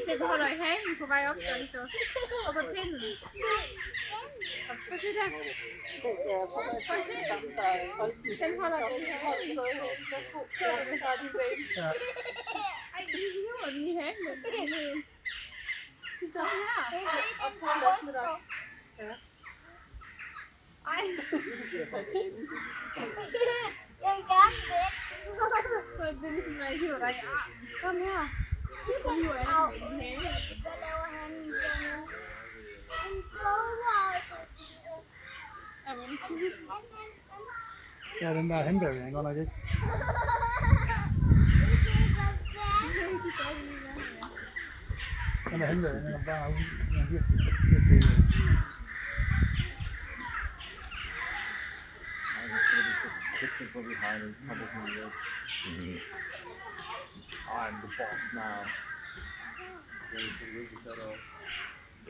Se du holder i hagen på vej op, så op ad pinden. Prøv at se der. Prøv at se. Den holder i hagen. Ej, de hiver den i hagen. De står her. Ej. Jeg vil gerne væk. Så det er ligesom, når jeg hiver dig i armen. Kom her. Så hiver jeg den i hagen. Hvad laver han dernede? En kogehavse. Ja, den der hembæver, den godt nok ikke. Den der hembæver, den er bare ude. Den er virkelig. People behind a couple of years. I'm the boss now. Ready to lose the